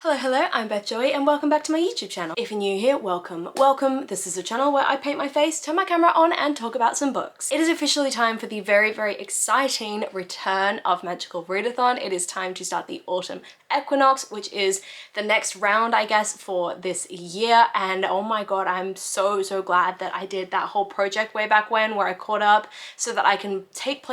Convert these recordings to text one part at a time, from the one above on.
Hello, I'm Beth Joey and welcome back to my YouTube channel. If you're new here, welcome. This is a channel where I paint my face, turn my camera on and talk about some books. It is officially time for the very exciting return of Magical Readathon. It is time to start the autumn equinox, which is the next round, I guess, for this year. And oh my god, I'm so glad that I did that whole project way back when where I caught up so that I can take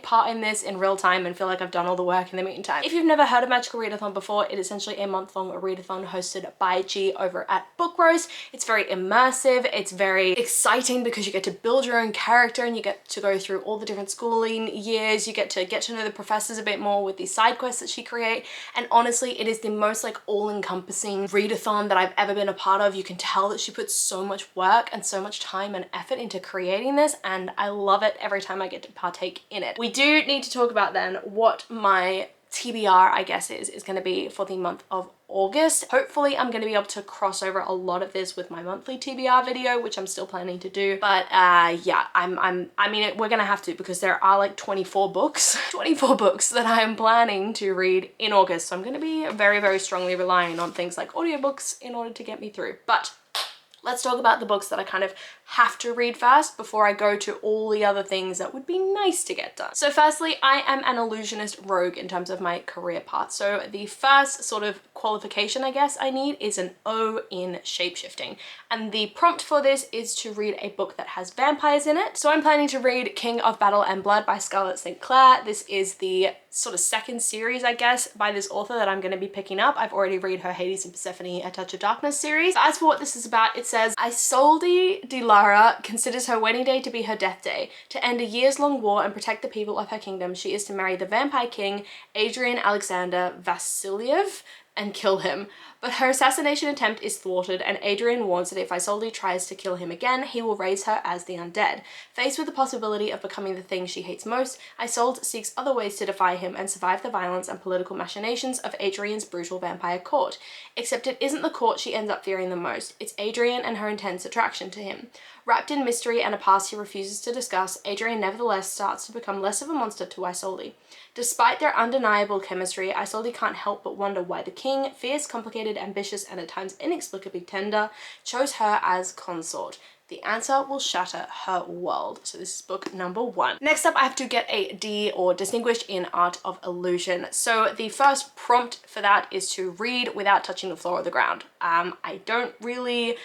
part in this in real time and feel like I've done all the work in the meantime. If you've never heard of Magical Readathon before, it is essentially a month-long readathon hosted by G over at Book Roast. It's very immersive, it's very exciting because you get to build your own character and you get to go through all the different schooling years, you get to know the professors a bit more with these side quests that she create, and honestly it is the most like all-encompassing readathon that I've ever been a part of. You can tell that she puts so much work and so much time and effort into creating this, and I love it every time I get to partake in it. We do need to talk about then what my TBR, I guess, is going to be for the month of August. Hopefully I'm going to be able to cross over a lot of this with my monthly TBR video, which I'm still planning to do. But yeah, I mean, we're going to have to, because there are like 24 books, 24 books that I am planning to read in August. So I'm going to be very strongly relying on things like audiobooks in order to get me through. But let's talk about the books that I kind of have to read first before I go to all the other things that would be nice to get done. So firstly, I am an illusionist rogue in terms of my career path. So the first sort of qualification I guess I need is an O in shapeshifting. And the prompt for this is to read a book that has vampires in it. So I'm planning to read King of Battle and Blood by Scarlett St. Clair. This is the sort of second series, I guess, by this author that I'm going to be picking up. I've already read her Hades and Persephone A Touch of Darkness series. As for what this is about, it says, Isolde de Lara considers her wedding day to be her death day. To end a years-long war and protect the people of her kingdom, she is to marry the vampire king, Adrian Alexander Vasiliev, and kill him. But her assassination attempt is thwarted, and Adrian warns that if Isolde tries to kill him again, he will raise her as the undead. Faced with the possibility of becoming the thing she hates most, Isolde seeks other ways to defy him and survive the violence and political machinations of Adrian's brutal vampire court. Except it isn't the court she ends up fearing the most, it's Adrian and her intense attraction to him. Wrapped in mystery and a past he refuses to discuss, Adrian nevertheless starts to become less of a monster to Isolde. Despite their undeniable chemistry, Isolde can't help but wonder why the king, fierce, complicated, ambitious, and at times inexplicably tender, chose her as consort. The answer will shatter her world. So this is book number 1. Next up, I have to get a D, or Distinguished in Art of Illusion. So the first prompt for that is to read without touching the floor or the ground. I don't really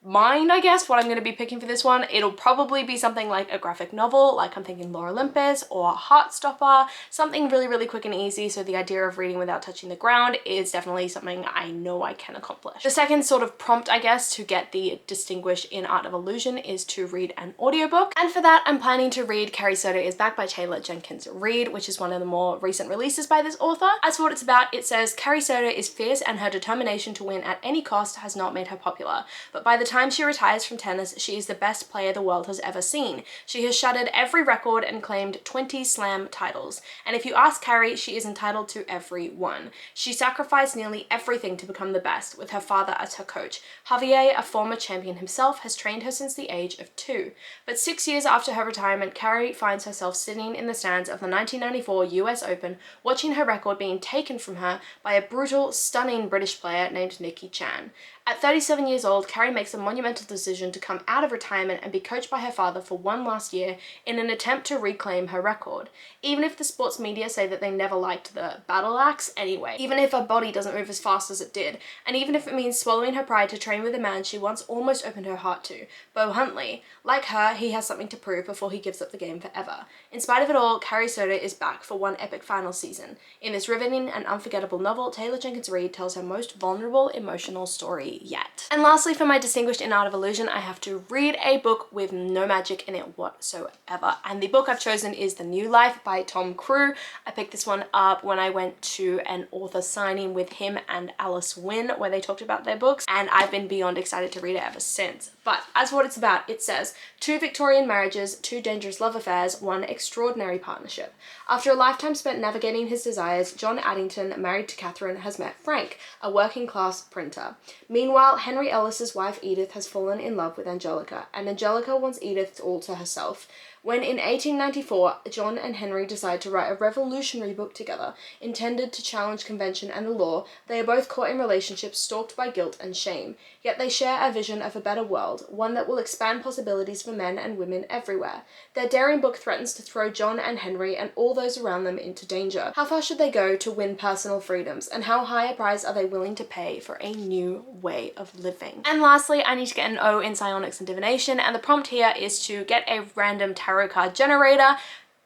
mind, I guess, what I'm going to be picking for this one. It'll probably be something like a graphic novel, like I'm thinking Lore Olympus or Heartstopper, something really quick and easy. So the idea of reading without touching the ground is definitely something I know I can accomplish. The second sort of prompt, I guess, to get the Distinguished in Art of Illusion is to read an audiobook. And for that, I'm planning to read Carrie Soda is Back by Taylor Jenkins Reid, which is one of the more recent releases by this author. As for what it's about, it says, Carrie Soda is fierce and her determination to win at any cost has not made her popular. But by the time she retires from tennis, she is the best player the world has ever seen. She has shattered every record and claimed 20 slam titles. And if you ask Carrie, she is entitled to every one. She sacrificed nearly everything to become the best, with her father as her coach. Javier, a former champion himself, has trained her since the age of 2. But 6 years after her retirement, Carrie finds herself sitting in the stands of the 1994 US Open, watching her record being taken from her by a brutal, stunning British player named Nikki Chan. At 37 years old, Carrie makes a monumental decision to come out of retirement and be coached by her father for one last year in an attempt to reclaim her record. Even if the sports media say that they never liked the battle axe anyway, even if her body doesn't move as fast as it did, and even if it means swallowing her pride to train with a man she once almost opened her heart to, Bo Huntley. Like her, he has something to prove before he gives up the game forever. In spite of it all, Carrie Soda is back for one epic final season. In this riveting and unforgettable novel, Taylor Jenkins Reid tells her most vulnerable, emotional story yet. And lastly, for my Distinguished in Art of Illusion, I have to read a book with no magic in it whatsoever. And the book I've chosen is The New Life by Tom Crew. I picked this one up when I went to an author signing with him and Alice Wynne, where they talked about their books, and I've been beyond excited to read it ever since. But as for what it's about, it says, 2 Victorian marriages, 2 dangerous love affairs, 1 extraordinary partnership. After a lifetime spent navigating his desires, John Addington, married to Catherine, has met Frank, a working-class printer. Meanwhile, Henry Ellis's wife Edith has fallen in love with Angelica, and Angelica wants Edith all to herself. when in 1894 John and Henry decide to write a revolutionary book together intended to challenge convention and the law. They are both caught in relationships stalked by guilt and shame, yet they share a vision of a better world, one that will expand possibilities for men and women everywhere. Their daring book threatens to throw John and Henry and all those around them into danger. How far should they go to win personal freedoms, and how high a price are they willing to pay for a new way of living? And lastly, I need to get an O in psionics and divination, and the prompt here is to get a random tarot card generator,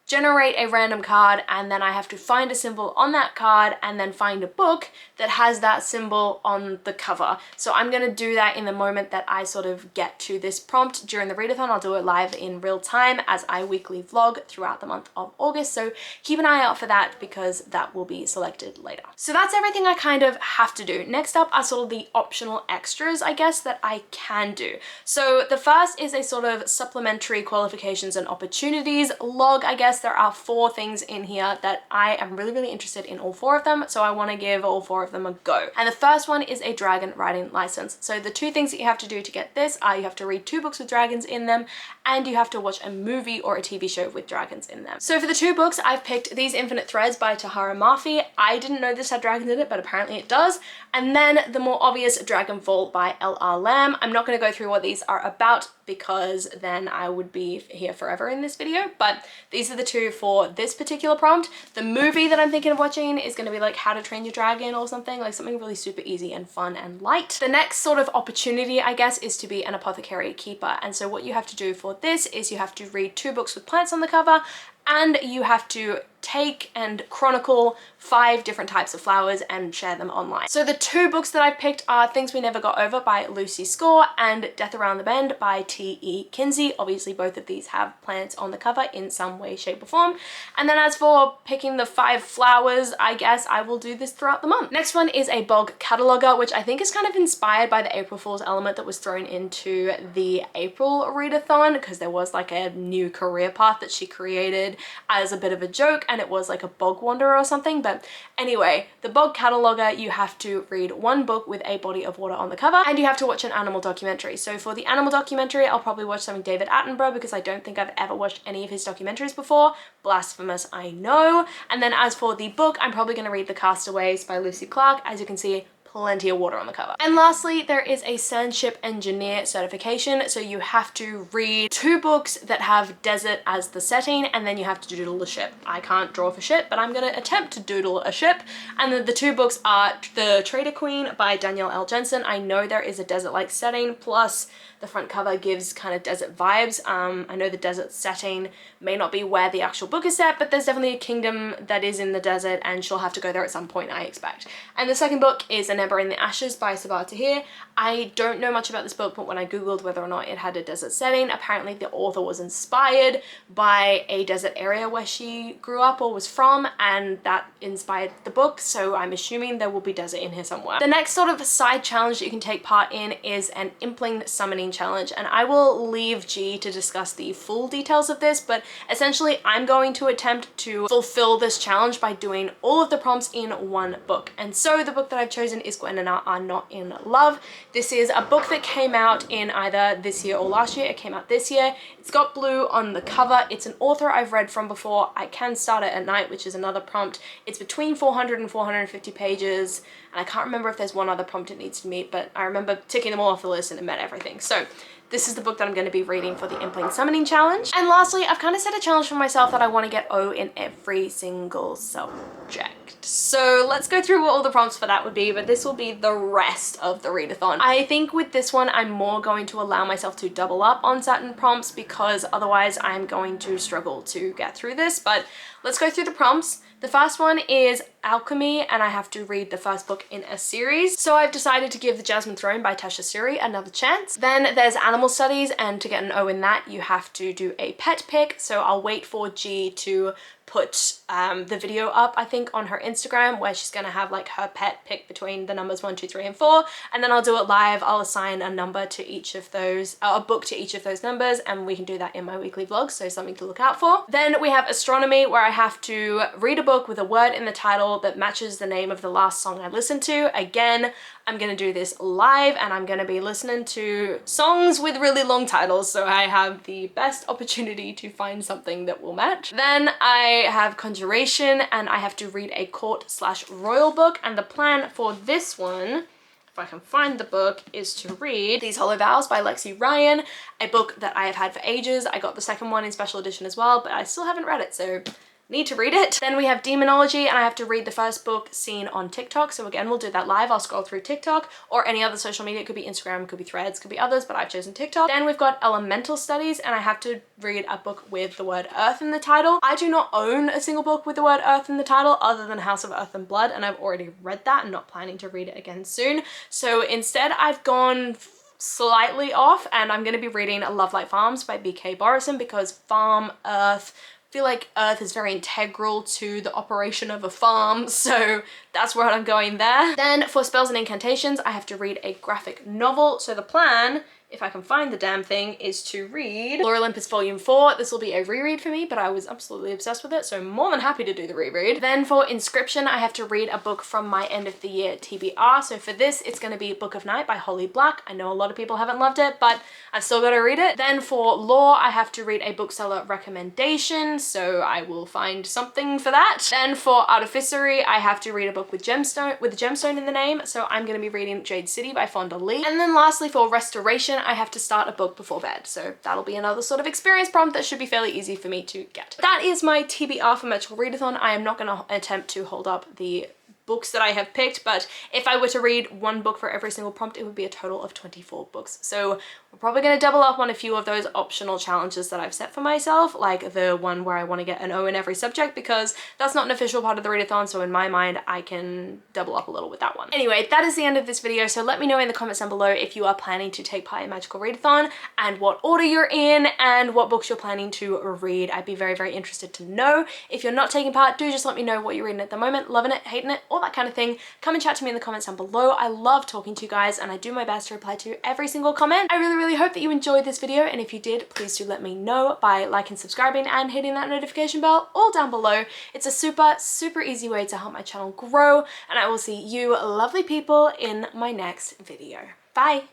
generate a random card, and then I have to find a symbol on that card and then find a book that has that symbol on the cover. So I'm going to do that in the moment that I sort of get to this prompt during the readathon. I'll do it live in real time as I weekly vlog throughout the month of August, so keep an eye out for that because that will be selected later. So that's everything I kind of have to do. Next up are sort of the optional extras, I guess, that I can do. So the first is a sort of supplementary qualifications and opportunities log, I guess. There are 4 things in here that I am really interested in all 4 of them, so I want to give all 4 of them a go. And the first one is a dragon riding license. So the 2 things that you have to do to get this are you have to read 2 books with dragons in them, and you have to watch a movie or a TV show with dragons in them. So for the 2 books, I've picked These Infinite Threads by Tahara Mafi. I didn't know this had dragons in it, but apparently it does. And then the more obvious Dragonfall by L.R. Lamb. I'm not going to go through what these are about because then I would be here forever in this video, but these are the 2 for this particular prompt. The movie that I'm thinking of watching is going to be like How to Train Your Dragon or something, like something really super easy and fun and light. The next sort of opportunity, I guess, is to be an apothecary keeper. And so what you have to do for this is you have to read 2 books with plants on the cover, and you have to take and chronicle 5 different types of flowers and share them online. So the 2 books that I picked are Things We Never Got Over by Lucy Score and Death Around the Bend by T.E. Kinsey. Obviously both of these have plants on the cover in some way, shape or form. And then as for picking the 5 flowers, I guess I will do this throughout the month. Next one is a bog cataloger, which I think is kind of inspired by the April Fool's element that was thrown into the April readathon, because there was like a new career path that she created as a bit of a joke, and it was like a bog wanderer or something. But anyway, the bog cataloger, you have to read 1 book with a body of water on the cover, and you have to watch an animal documentary. So for the animal documentary, I'll probably watch something David Attenborough because I don't think I've ever watched any of his documentaries before. Blasphemous, I know. And then as for the book, I'm probably going to read The Castaways by Lucy Clark. As you can see, plenty of water on the cover. And lastly, there is a sandship engineer certification. So you have to read 2 books that have desert as the setting, and then you have to doodle a ship. I can't draw for shit, but I'm gonna attempt to doodle a ship. And then the 2 books are The Trader Queen by Danielle L. Jensen. I know there is a desert-like setting, plus the front cover gives kind of desert vibes. I know the desert setting may not be where the actual book is set, but there's definitely a kingdom that is in the desert, and she'll have to go there at some point, I expect. And the second book is An Ember in the Ashes by Sabaa Tahir. I don't know much about this book, but when I googled whether or not it had a desert setting, apparently the author was inspired by a desert area where she grew up or was from, and that inspired the book, so I'm assuming there will be desert in here somewhere. The next sort of side challenge that you can take part in is an Impling summoning challenge, and I will leave G to discuss the full details of this, but essentially I'm going to attempt to fulfill this challenge by doing all of the prompts in 1 book. And so the book that I've chosen is Gwen and I Are Not in Love. This is a book that came out in either this year or last year. It came out this year. It's got blue on the cover. It's an author I've read from before. I can start it at night, which is another prompt. It's between 400 and 450 pages, and I can't remember if there's one other prompt it needs to meet, but I remember ticking them all off the list and it met everything. So this is the book that I'm going to be reading for the Impling Summoning Challenge. And lastly, I've kind of set a challenge for myself that I want to get O in every single subject. So let's go through what all the prompts for that would be, but this will be the rest of the readathon. I think with this one, I'm more going to allow myself to double up on certain prompts because otherwise I'm going to struggle to get through this. But let's go through the prompts. The first one is Alchemy, and I have to read the first book in a series. So I've decided to give The Jasmine Throne by Tasha Suri another chance. Then there's Animal Studies, and to get an O in that, you have to do a pet pick. So I'll wait for G to put the video up, I think, on her Instagram, where she's gonna have like her pet pick between the numbers 1, 2, 3, and 4, and then I'll do it live. I'll assign a number to each of those, a book to each of those numbers, and we can do that in my weekly vlog, so something to look out for. Then we have Astronomy, where I have to read a book with a word in the title title that matches the name of the last song I listened to. Again, I'm gonna do this live and I'm gonna be listening to songs with really long titles, so I have the best opportunity to find something that will match. Then I have Conjuration and I have to read a court/royal book, and the plan for this one, if I can find the book, is to read These Hollow Vows by Lexi Ryan, a book that I have had for ages. I got the second one in special edition as well, but I still haven't read it, so need to read it. Then we have Demonology, and I have to read the first book seen on TikTok. So again, we'll do that live. I'll scroll through TikTok or any other social media. It could be Instagram, could be Threads, could be others, but I've chosen TikTok. Then we've got Elemental Studies, and I have to read a book with the word Earth in the title. I do not own a single book with the word Earth in the title other than House of Earth and Blood, and I've already read that and not planning to read it again soon. So instead I've gone slightly off, and I'm going to be reading Love Like Farms by B.K. Borison, because farm, earth, I feel like earth is very integral to the operation of a farm, so that's where I'm going there. Then for Spells and Incantations, I have to read a graphic novel. So the plan, if I can find the damn thing, is to read Lore Olympus Volume 4. This will be a reread for me, but I was absolutely obsessed with it, so more than happy to do the reread. Then for Inscription, I have to read a book from my end of the year TBR. So for this, it's going to be Book of Night by Holly Black. I know a lot of people haven't loved it, but I've still got to read it. Then for Lore, I have to read a bookseller recommendation, so I will find something for that. Then for Artificery, I have to read a book with a gemstone in the name, so I'm going to be reading Jade City by Fonda Lee. And then lastly for Restoration, I have to start a book before bed, so that'll be another sort of experience prompt that should be fairly easy for me to get. That is my TBR for Magical Readathon. I am not going to attempt to hold up the books that I have picked, but if I were to read one book for every single prompt, it would be a total of 24 books. So we're probably going to double up on a few of those optional challenges that I've set for myself, like the one where I want to get an O in every subject, because that's not an official part of the readathon, so in my mind I can double up a little with that one. Anyway, that is the end of this video, so let me know in the comments down below if you are planning to take part in Magical Readathon and what order you're in and what books you're planning to read. I'd be very, very interested to know. If you're not taking part, do just let me know what you're reading at the moment, loving it, hating it, all that kind of thing. Come and chat to me in the comments down below. I love talking to you guys and I do my best to reply to every single comment. I really hope that you enjoyed this video, and if you did, please do let me know by liking, subscribing and hitting that notification bell all down below. It's a super easy way to help my channel grow, and I will see you lovely people in my next video. Bye!